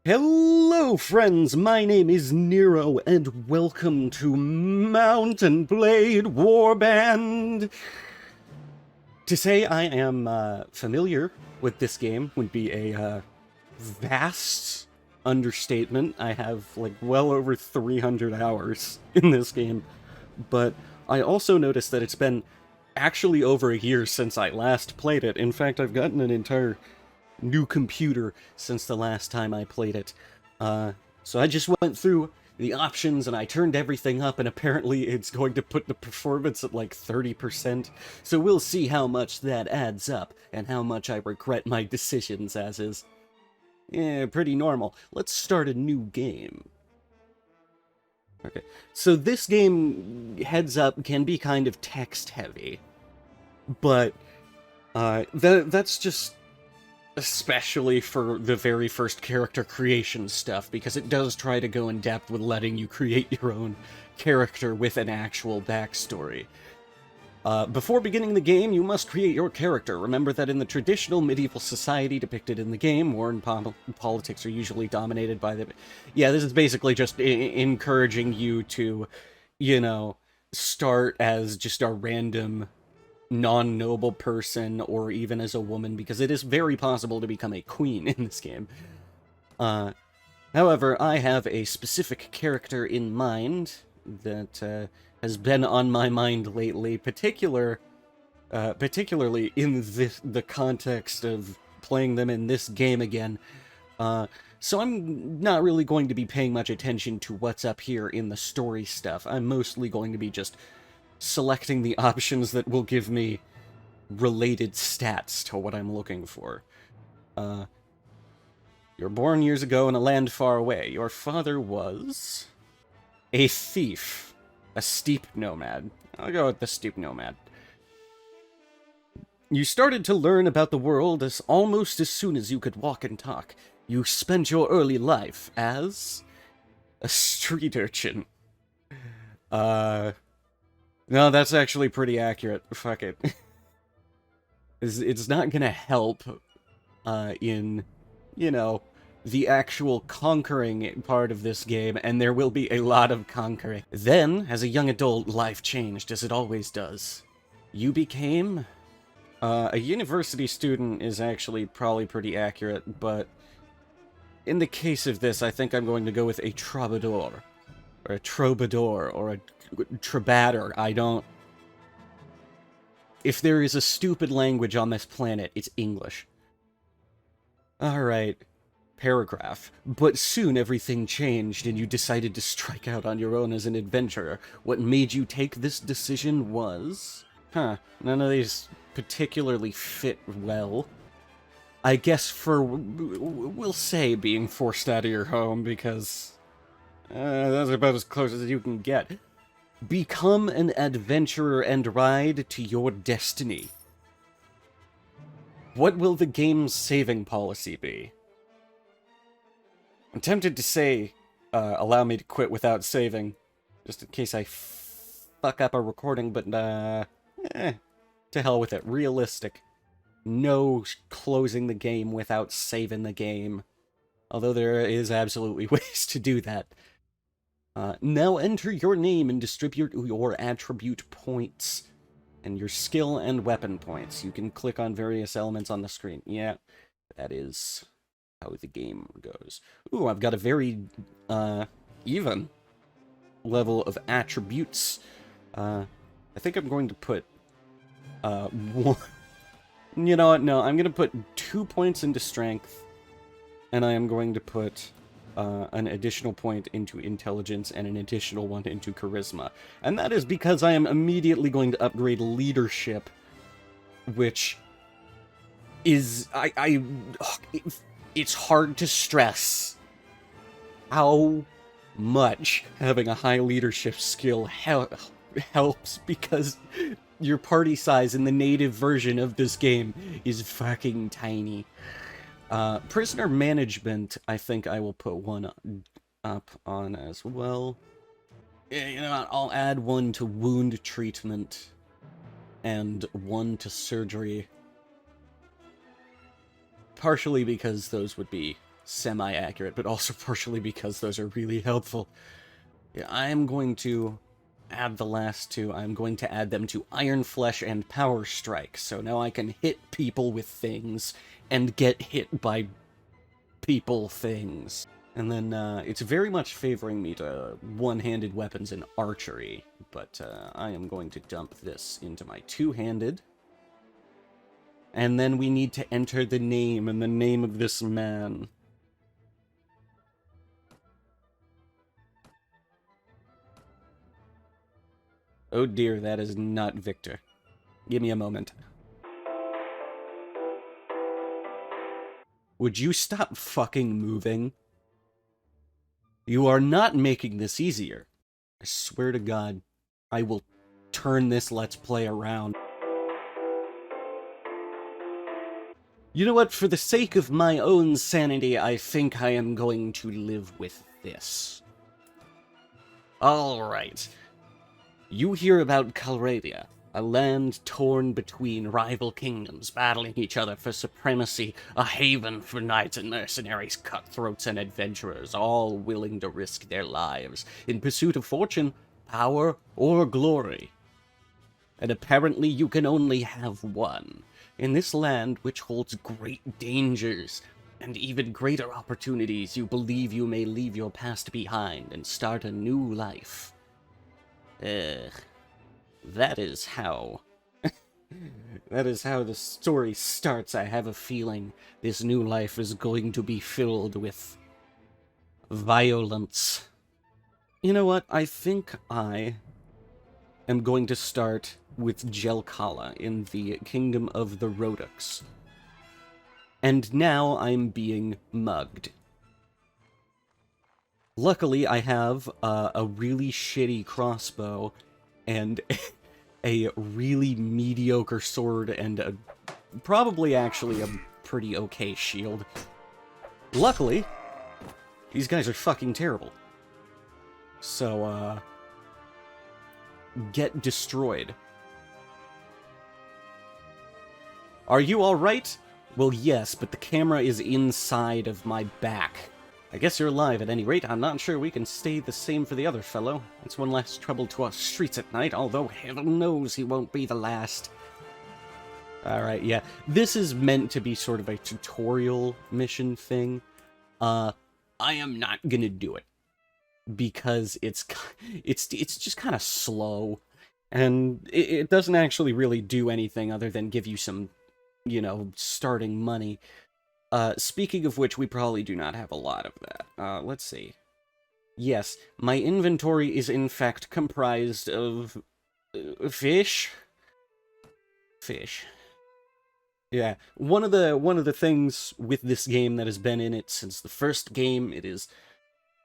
Hello, friends! My name is Nero, and welcome to Mountain Blade Warband! To say I am familiar with this game would be a vast understatement. I have, like, well over 300 hours in this game, but I also noticed that it's been actually over a year since I last played it. In fact, I've gotten an entire new computer since the last time I played it. So I just went through the options and I turned everything up, and apparently it's going to put the performance at like 30%. So we'll see how much that adds up and how much I regret my decisions, as is. Yeah, pretty normal. Let's start a new game. Okay, so this game, heads up, can be kind of text heavy, but that's just especially for the very first character creation stuff, because it does try to go in depth with letting you create your own character with an actual backstory. Before beginning the game, you must create your character. Remember that in the traditional medieval society depicted in the game, war and politics are usually dominated by the... Yeah, this is basically just encouraging you to, start as just a random non-noble person, or even as a woman, because it is very possible to become a queen in this game. However, I have a specific character in mind that has been on my mind lately, particularly in the context of playing them in this game again. So I'm not really going to be paying much attention to what's up here in the story stuff. I'm mostly going to be just selecting the options that will give me related stats to what I'm looking for. You're born years ago in a land far away. Your father was a thief, a steep nomad. I'll go with the steep nomad. You started to learn about the world almost as soon as you could walk and talk. You spent your early life as a street urchin. No, that's actually pretty accurate. Fuck it. It's not gonna help in, the actual conquering part of this game, and there will be a lot of conquering. Then, as a young adult, life changed, as it always does. You became... a university student is actually probably pretty accurate, but in the case of this, I think I'm going to go with a troubadour, or a troubadour, or a Trebatter. I don't... If there is a stupid language on this planet, it's English. Alright. Paragraph. But soon everything changed and you decided to strike out on your own as an adventurer. What made you take this decision was... none of these particularly fit well. I guess we'll say being forced out of your home, because... that's about as close as you can get. Become an adventurer and ride to your destiny. What will the game's saving policy be? I'm tempted to say, allow me to quit without saving, just in case I fuck up a recording, but, to hell with it. Realistic. No closing the game without saving the game. Although there is absolutely ways to do that. Now enter your name and distribute your attribute points and your skill and weapon points. You can click on various elements on the screen. Yeah, that is how the game goes. Ooh, I've got a very even level of attributes. I think I'm going to put one... You know what? No, I'm going to put 2 points into strength, and I am going to put an additional point into intelligence and an additional one into charisma. And that is because I am immediately going to upgrade leadership, which is... it's hard to stress how much having a high leadership skill helps, because your party size in the native version of this game is fucking tiny. Prisoner management, I think I will put one up on as well. Yeah, you know what, I'll add one to wound treatment and one to surgery. Partially because those would be semi-accurate, but also partially because those are really helpful. Yeah, I am going to add the last two. I'm going to add them to Iron Flesh and Power Strike, so now I can hit people with things and get hit by people things. And then it's very much favoring me to one-handed weapons and archery, but I am going to dump this into my two-handed. And then we need to enter the name and the name of this man. Oh dear, that is not Victor. Give me a moment. Would you stop fucking moving? You are not making this easier. I swear to God, I will turn this Let's Play around. You know what? For the sake of my own sanity, I think I am going to live with this. Alright. You hear about Calradia, a land torn between rival kingdoms, battling each other for supremacy, a haven for knights and mercenaries, cutthroats and adventurers, all willing to risk their lives in pursuit of fortune, power, or glory. And apparently you can only have one. In this land, which holds great dangers, and even greater opportunities, you believe you may leave your past behind and start a new life. That is how... that is how the story starts. I have a feeling this new life is going to be filled with violence. You know what? I think I am going to start with Jelkala in the Kingdom of the Rodux. And now I'm being mugged. Luckily, I have a really shitty crossbow and a really mediocre sword and probably actually a pretty okay shield. Luckily, these guys are fucking terrible. So, get destroyed. Are you alright? Well, yes, but the camera is inside of my back. I guess you're alive at any rate. I'm not sure we can stay the same for the other fellow. It's one less trouble to our streets at night, although heaven knows he won't be the last. Alright, yeah. This is meant to be sort of a tutorial mission thing. I am not gonna do it. Because it's just kind of slow. And it doesn't actually really do anything other than give you some, you know, starting money. Speaking of which, we probably do not have a lot of that. Let's see. Yes, my inventory is in fact comprised of fish. Fish. Yeah, one of the things with this game that has been in it since the first game, it is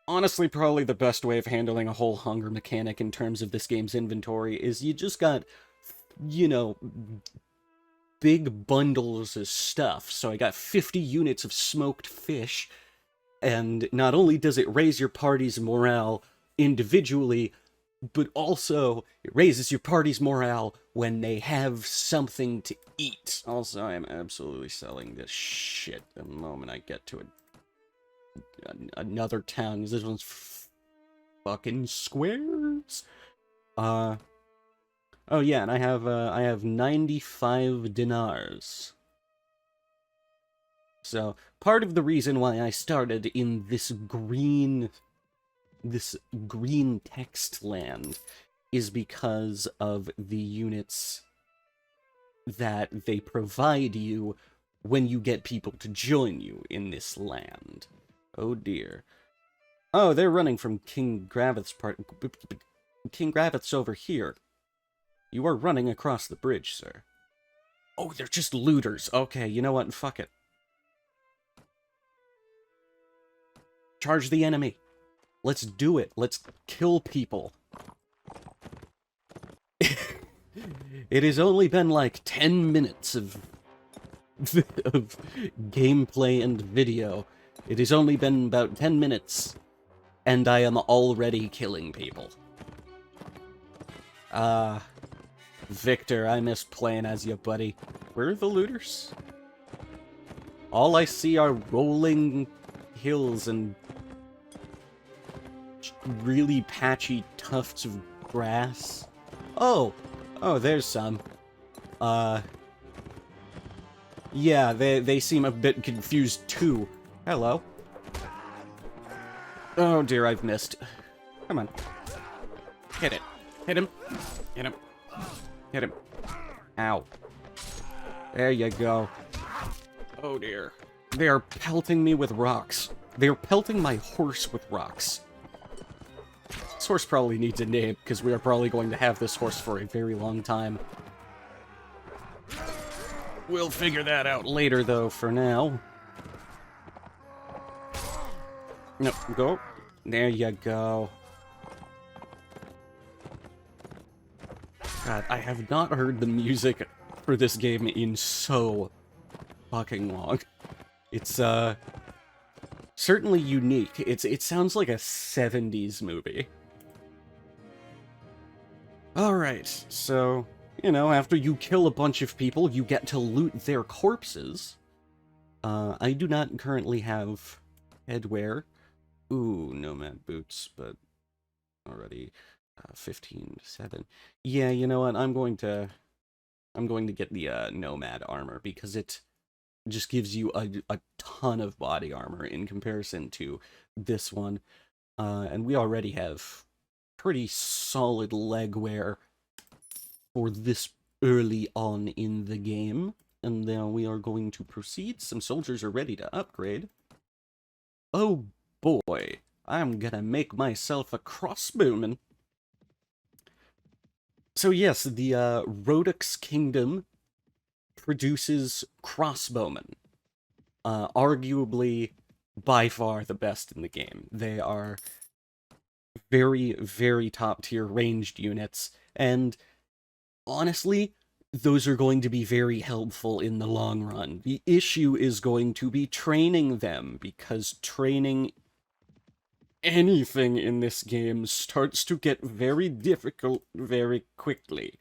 honestly probably the best way of handling a whole hunger mechanic in terms of this game's inventory, is you just got, you know, big bundles of stuff. So I got 50 units of smoked fish, and not only does it raise your party's morale individually, but also it raises your party's morale when they have something to eat. Also, I am absolutely selling this shit the moment I get to another town. This one's fucking squares. Oh yeah, and I have 95 dinars. So part of the reason why I started in this green text land is because of the units that they provide you when you get people to join you in this land. Oh dear. Oh, they're running from King Gravith's part. King Gravith's over here. You are running across the bridge, sir. Oh, they're just looters. Okay, you know what? Fuck it. Charge the enemy. Let's do it. Let's kill people. It has only been like 10 minutes of gameplay and video. It has only been about 10 minutes, and I am already killing people. Victor, I miss playing as you, buddy. Where are the looters? All I see are rolling hills and really patchy tufts of grass. Oh, there's some. Yeah, they seem a bit confused too. Hello. Oh dear, I've missed. Come on. Hit it. Hit him. Hit him. Hit him. Ow. There you go. Oh dear. They are pelting me with rocks. They are pelting my horse with rocks. This horse probably needs a name, because we are probably going to have this horse for a very long time. We'll figure that out later, though, for now. No, go. There you go. God, I have not heard the music for this game in so fucking long. It's, certainly unique. It sounds like a 70s movie. Alright, so, you know, after you kill a bunch of people, you get to loot their corpses. I do not currently have headwear. Ooh, nomad boots, but already 15-7. Yeah, you know what? I'm going to get the nomad armor because it just gives you a ton of body armor in comparison to this one. And we already have pretty solid leg wear for this early on in the game. And now we are going to proceed. Some soldiers are ready to upgrade. Oh boy, I'm gonna make myself a crossbowman. So yes, the Rhodux Kingdom produces crossbowmen. Arguably, by far the best in the game. They are very, very top-tier ranged units, and honestly, those are going to be very helpful in the long run. The issue is going to be training them, because training anything in this game starts to get very difficult very quickly.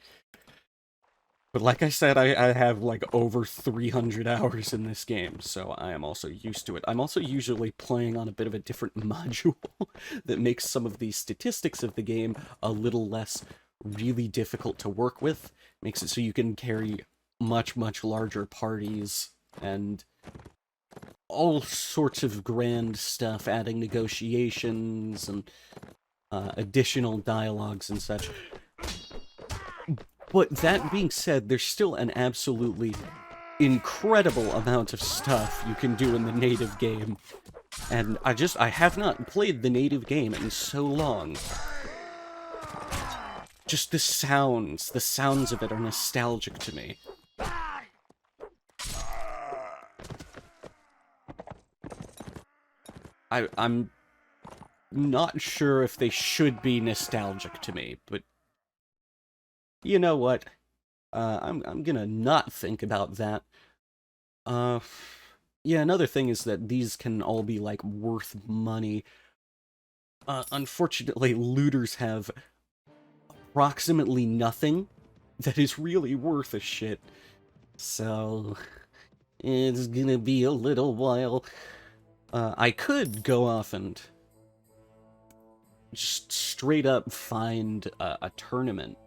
But like I said, I have like over 300 hours in this game, so I am also used to it. I'm also usually playing on a bit of a different module that makes some of the statistics of the game a little less really difficult to work with. Makes it so you can carry much, much larger parties and all sorts of grand stuff, adding negotiations and additional dialogues and such. But that being said, there's still an absolutely incredible amount of stuff you can do in the native game. And I have not played the native game in so long. Just the sounds of it are nostalgic to me. I'm not sure if they should be nostalgic to me, but you know what? I'm gonna not think about that. Yeah, another thing is that these can all be, like, worth money. Unfortunately, looters have approximately nothing that is really worth a shit. So, it's gonna be a little while. I could go off and just straight up find a tournament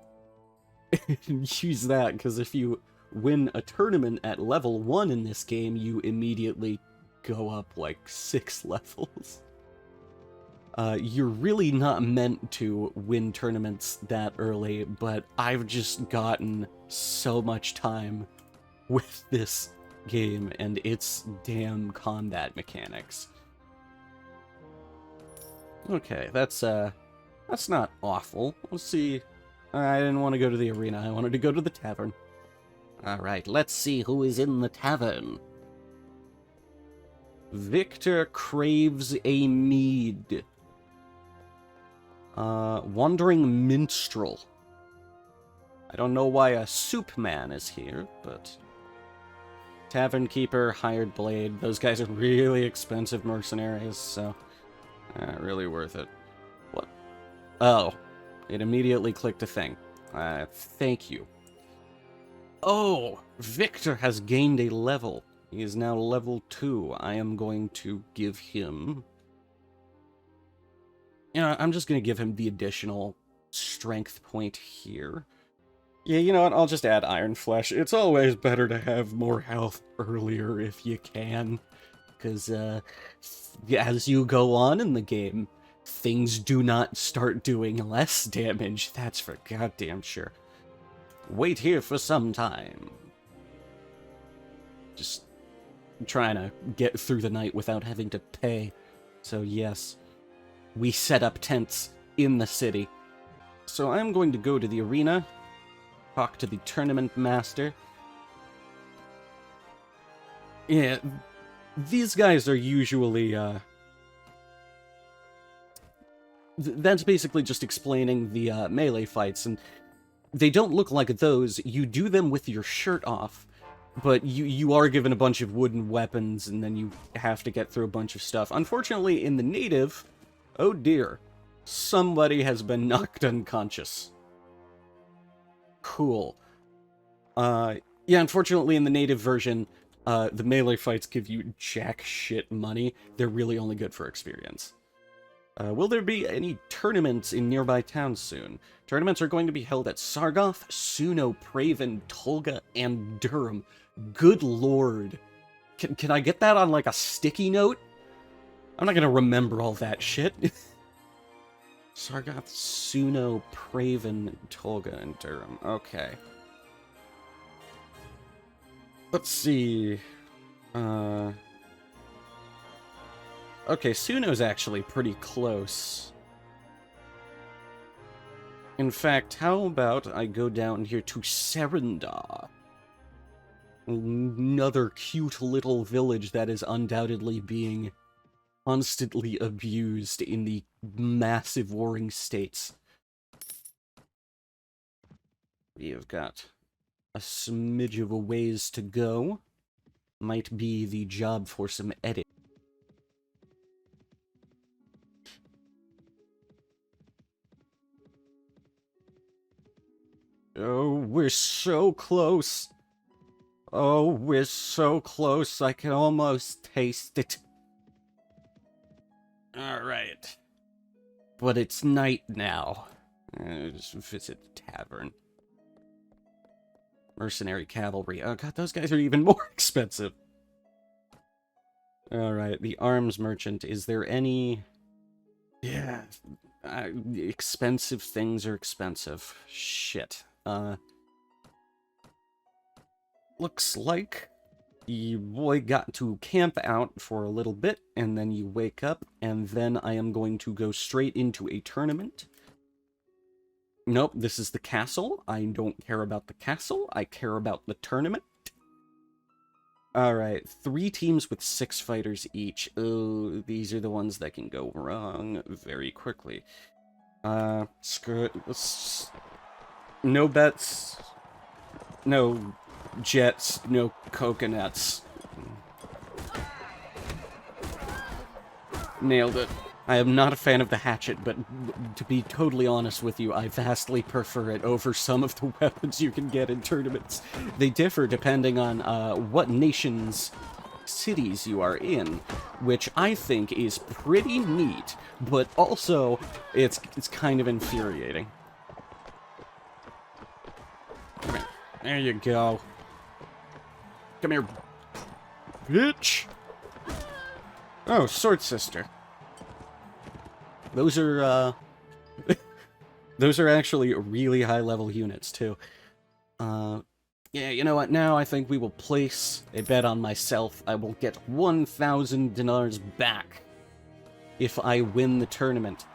and use that, because if you win a tournament at level 1 in this game, you immediately go up like 6 levels. You're really not meant to win tournaments that early, but I've just gotten so much time with this game and its damn combat mechanics. Okay, that's not awful. Let's see. I didn't want to go to the arena, I wanted to go to the tavern. Alright, let's see who is in the tavern. Victor craves a mead. Wandering minstrel. I don't know why a soup man is here, but tavern keeper, hired blade. Those guys are really expensive mercenaries, so really worth it. What? Oh, it immediately clicked a thing. Thank you. Oh, Victor has gained a level. He is now level 2. I am going to give him... You know, I'm just going to give him the additional strength point here. Yeah, you know what? I'll just add Iron Flesh. It's always better to have more health earlier if you can. Because, as you go on in the game, things do not start doing less damage. That's for goddamn sure. Wait here for some time. Just trying to get through the night without having to pay. So yes, we set up tents in the city. So I'm going to go to the arena, talk to the tournament master. Yeah, these guys are usually, that's basically just explaining the melee fights, and they don't look like those. You do them with your shirt off, but you are given a bunch of wooden weapons, and then you have to get through a bunch of stuff. Unfortunately, in the native, oh dear, somebody has been knocked unconscious. Cool. Yeah, unfortunately, in the native version, the melee fights give you jack shit money. They're really only good for experience. Will there be any tournaments in nearby towns soon? Tournaments are going to be held at Sargoth, Suno, Praven, Tolga, and Durham. Good lord. Can I get that on, like, a sticky note? I'm not gonna remember all that shit. Sargoth, Suno, Praven, Tolga, and Durham. Okay. Let's see. Okay, Suno's actually pretty close. In fact, how about I go down here to Serendar? Another cute little village that is undoubtedly being constantly abused in the massive warring states. We've got a smidge of a ways to go. Might be the job for some edit. Oh, we're so close. Oh, we're so close. I can almost taste it. Alright. But it's night now. Just visit the tavern. Mercenary cavalry. Oh god, those guys are even more expensive. Alright, the arms merchant. Is there any... Yeah. Expensive things are expensive. Shit. Looks like you boy got to camp out for a little bit, and then you wake up, and then I am going to go straight into a tournament. Nope, this is the castle. I don't care about the castle. I care about the tournament. Alright, 3 teams with 6 fighters each. Oh, these are the ones that can go wrong very quickly. Screw it. No bets. No jets. No coconuts. Nailed it. I am not a fan of the hatchet, but to be totally honest with you, I vastly prefer it over some of the weapons you can get in tournaments. They differ depending on what nation's cities you are in, which I think is pretty neat, but also it's kind of infuriating. Come here. There you go. Come here, bitch. Oh, Sword Sister. Those are, those are actually really high-level units, too. Yeah, you know what? Now I think we will place a bet on myself. I will get 1,000 dinars back if I win the tournament.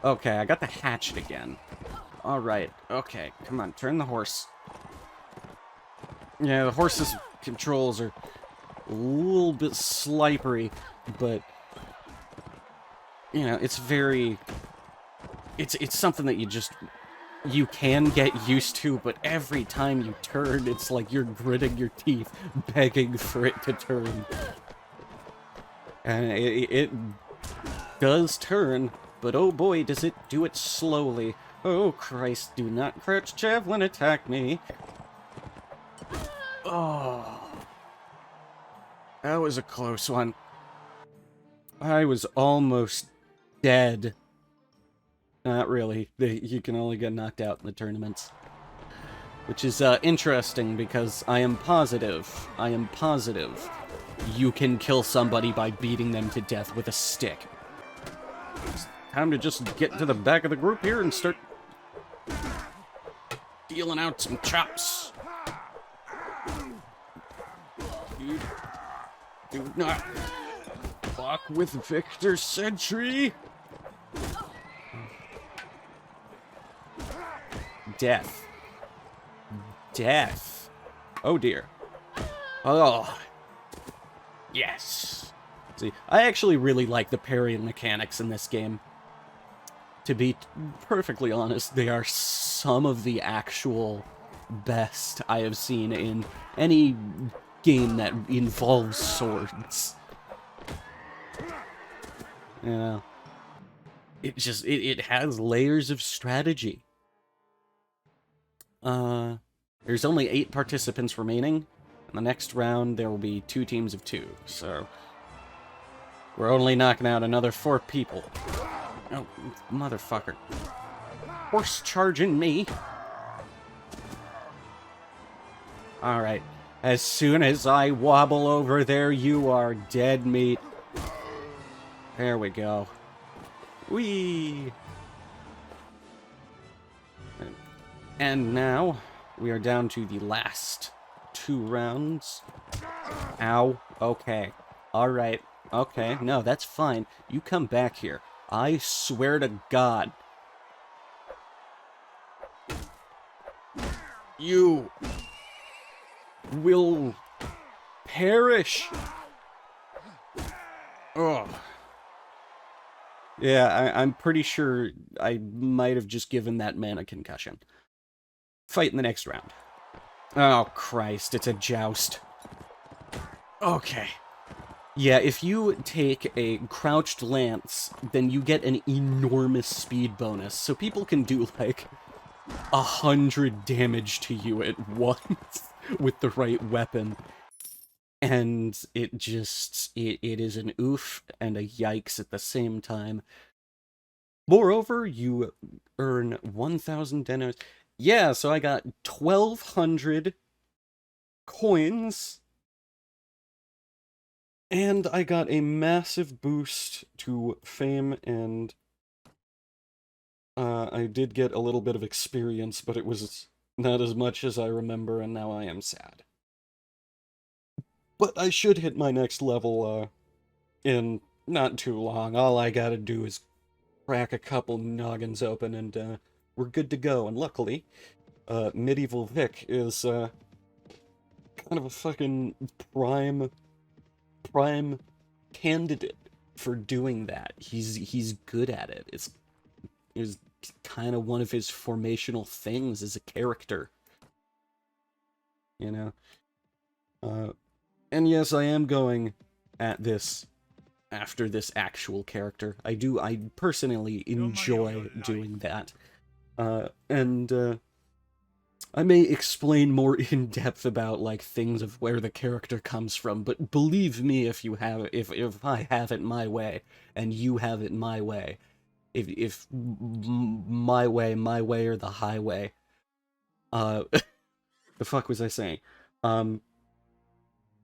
Okay, I got the hatchet again. Alright, okay, come on, turn the horse. Yeah, the horse's controls are a little bit slippery, but... You know, it's very... It's something that you can get used to, but every time you turn, it's like you're gritting your teeth, begging for it to turn. And it does turn, but oh boy, does it do it slowly. Oh Christ, do not crouch javelin attack me. Oh. was a close one. I was almost dead. Not really. You can only get knocked out in the tournaments. Which is interesting, because I am positive you can kill somebody by beating them to death with a stick. It's time to just get to the back of the group here and start dealing out some chops. You do not fuck with Victor Sentry. Death. Death. Oh dear. Oh. Yes. See, I actually really like the parry mechanics in this game. To be perfectly honest, they are some of the actual best I have seen in any game that involves swords. You know, it has layers of strategy. There's only 8 participants remaining. In the next round, there will be 2 teams of 2, so we're only knocking out another 4 people. Oh, motherfucker. Horse charging me. Alright. As soon as I wobble over there, you are dead meat. There we go. Whee! And now, we are down to the last 2 rounds. Ow. Okay. Alright. Okay. No, that's fine. You come back here. I swear to God. You will perish. Ugh. Yeah, I'm pretty sure I might have just given that man a concussion. Fight in the next round. Oh, Christ, it's a joust. Okay. Yeah, if you take a crouched lance, then you get an enormous speed bonus, so people can do, like, 100 damage to you at once with the right weapon. And it just, it is an oof and a yikes at the same time. Moreover, you earn 1,000 denos. Yeah, so I got 1,200 coins, and I got a massive boost to fame, and I did get a little bit of experience, but it was not as much as I remember, and now I am sad. But I should hit my next level in not too long. All I gotta do is crack a couple noggins open, and we're good to go. And luckily, Medieval Vic is kind of a fucking prime candidate for doing that. He's good at it. It's kind of one of his formational things as a character. You know? And yes, I am going at this after this actual character. I personally enjoy doing that. And I may explain more in depth about, like, things of where the character comes from, but believe me if you have, if I have it my way, and you have it my way, if my way or the highway, the fuck was I saying?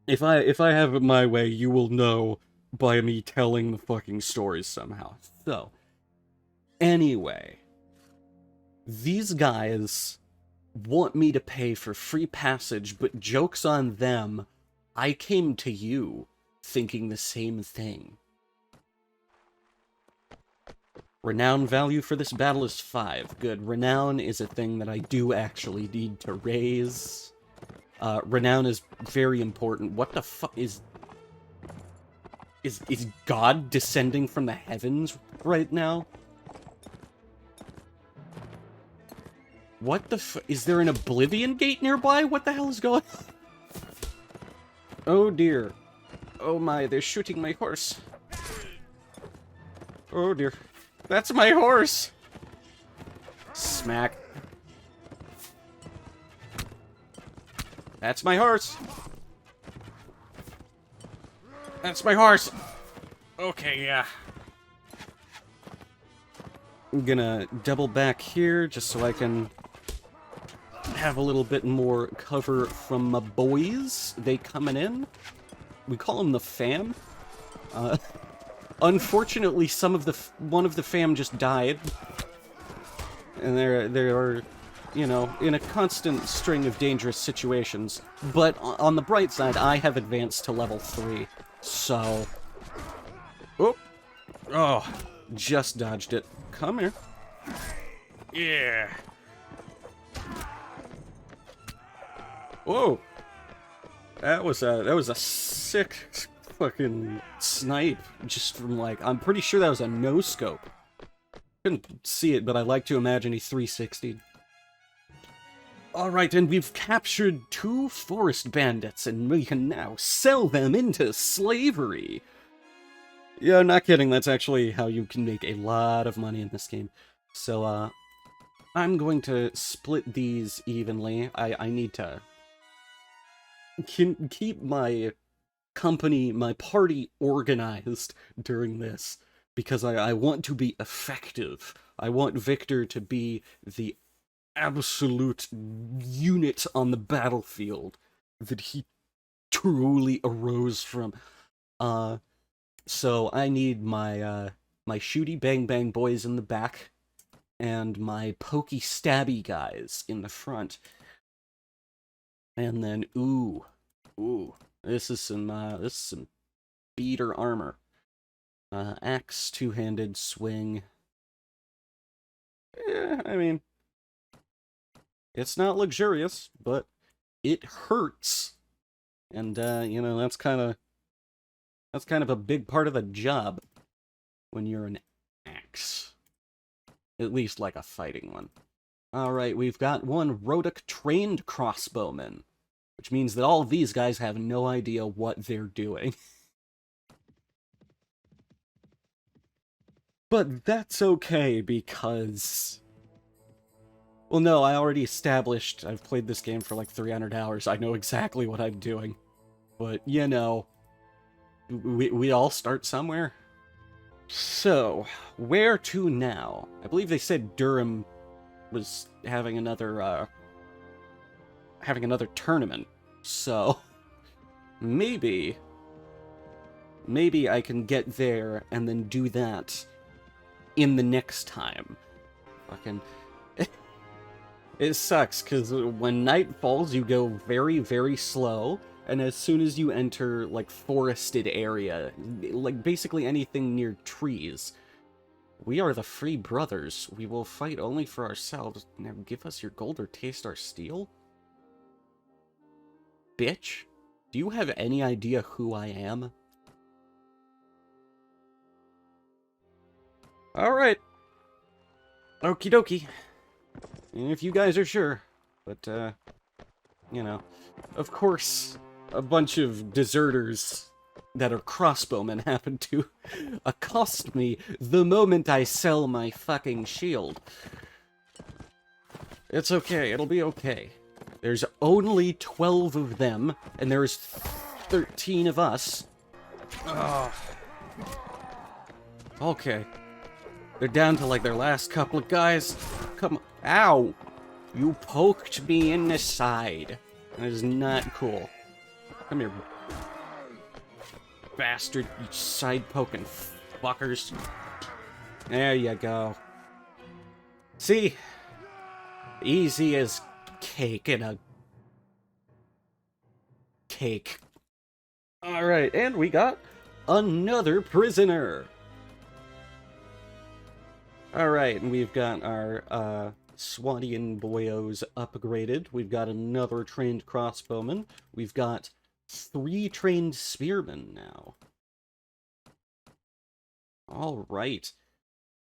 If I have it my way, you will know by me telling the fucking stories somehow. So, anyway, these guys want me to pay for free passage, but joke's on them, I came to you thinking the same thing. Renown value for this battle is 5. Good. Renown is a thing that I do actually need to raise. Renown is very important. What the fuck is God descending from the heavens right now? What the is there an Oblivion Gate nearby? What the hell is going on? Oh dear. Oh my, they're shooting my horse. Oh dear. That's my horse! Smack. That's my horse! That's my horse! Okay, yeah. I'm gonna double back here just so I can have a little bit more cover from my boys. They coming in. We call them the fam. Unfortunately, one of the fam just died, and they're, you know, in a constant string of dangerous situations. But on the bright side, I have advanced to level 3, so oh, just dodged it. Come here. Yeah. Whoa, that was a sick fucking snipe. Just from like, I'm pretty sure that was a no scope. Couldn't see it, but I like to imagine he 360'd. Alright, and we've captured 2 forest bandits, and we can now sell them into slavery. Yeah, not kidding, that's actually how you can make a lot of money in this game. So, I'm going to split these evenly. I need to keep my company, my party organized during this, because I want to be effective. I want Victor to be the absolute unit on the battlefield that he truly arose from. So I need my my shooty bang bang boys in the back, and my pokey stabby guys in the front. And then ooh, this is some beater armor. Axe, two-handed swing. Yeah, I mean, it's not luxurious, but it hurts. And you know, that's kind of a big part of the job when you're an axe. At least like a fighting one. Alright, we've got one Rhodoc trained crossbowman, which means that all of these guys have no idea what they're doing. But that's okay, because... Well, no, I already established I've played this game for like 300 hours. I know exactly what I'm doing. But, you know, we all start somewhere. So, where to now? I believe they said Durham was having another tournament. So, maybe I can get there and then do that in the next time. Fucking... It sucks, because when night falls, you go very, very slow, and as soon as you enter, like, forested area, like, basically anything near trees, we are the Free Brothers. We will fight only for ourselves. Now give us your gold or taste our steel? Bitch, do you have any idea who I am? Alright. Okie dokie. If you guys are sure. But, you know. Of course, a bunch of deserters that are crossbowmen happen to accost me the moment I sell my fucking shield. It's okay, it'll be okay. There's only 12 of them, and there's 13 of us. Oh. Okay. They're down to, like, their last couple of guys. Come on. Ow! You poked me in the side. That is not cool. Come here. Bastard, you side-poking fuckers. There you go. See? Easy as cake in a... cake. Alright, and we got another prisoner. Alright, and we've got our, Swadian boyos upgraded. We've got another trained crossbowman. We've got 3 trained spearmen now. Alright.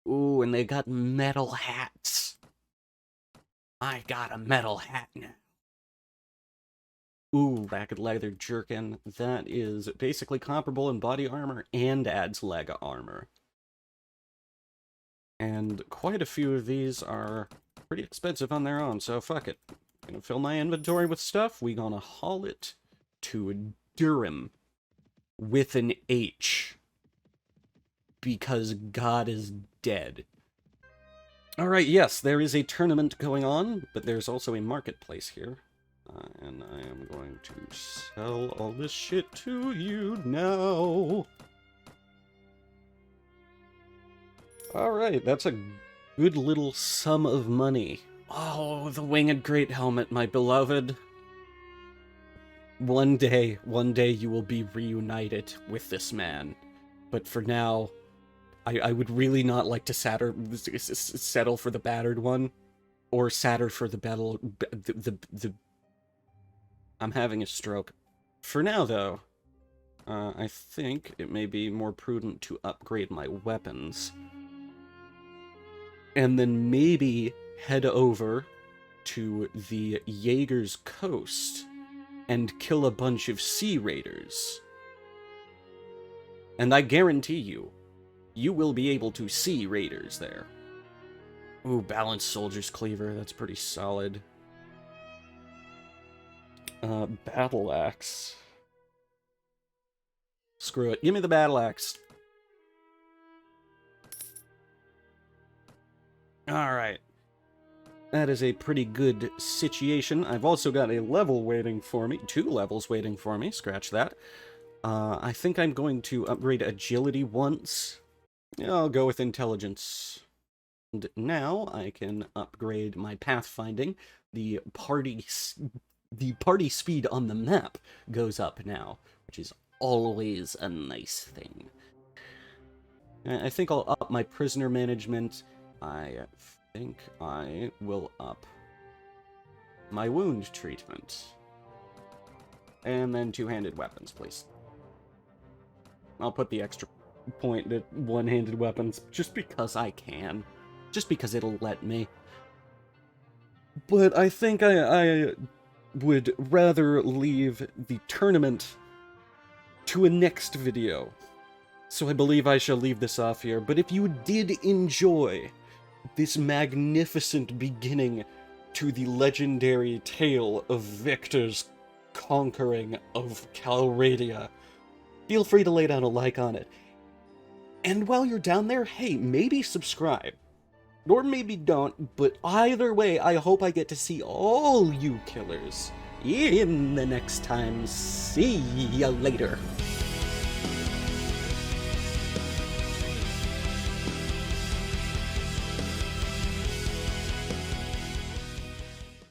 Ooh, and they got metal hats. I got a metal hat now. Ooh, ragged leather jerkin. That is basically comparable in body armor and adds leg armor. And quite a few of these are pretty expensive on their own, so fuck it. I'm gonna fill my inventory with stuff. We gonna haul it to Durham. with an H. Because God is dead. Alright, yes, there is a tournament going on, but there's also a marketplace here. And I am going to sell all this shit to you now. Alright, that's a good little sum of money. Oh, the Winged Great Helmet, my beloved. One day you will be reunited with this man. But for now, I would really not like to settle for the battered one. Or settle for the battle... I'm having a stroke. For now, though, I think it may be more prudent to upgrade my weapons. And then maybe head over to the Jaeger's Coast and kill a bunch of Sea Raiders. And I guarantee you, you will be able to see Raiders there. Ooh, Balanced Soldier's Cleaver, that's pretty solid. Battle Axe. Screw it, give me the Battle Axe. Alright. That is a pretty good situation. I've also got a level waiting for me. 2 levels waiting for me. Scratch that. I think I'm going to upgrade Agility once. I'll go with Intelligence. And now I can upgrade my Pathfinding. The party speed on the map goes up now, which is always a nice thing. I think I'll up my Prisoner Management. I think I will up my wound treatment. And then 2-handed weapons, please. I'll put the extra point at 1-handed weapons, just because I can. Just because it'll let me. But I think I would rather leave the tournament to a next video. So I believe I shall leave this off here. But if you did enjoy this magnificent beginning to the legendary tale of Victor's conquering of Calradia, feel free to lay down a like on it. And while you're down there, hey, maybe subscribe. Or maybe don't, but either way, I hope I get to see all you killers in the next time. See ya later.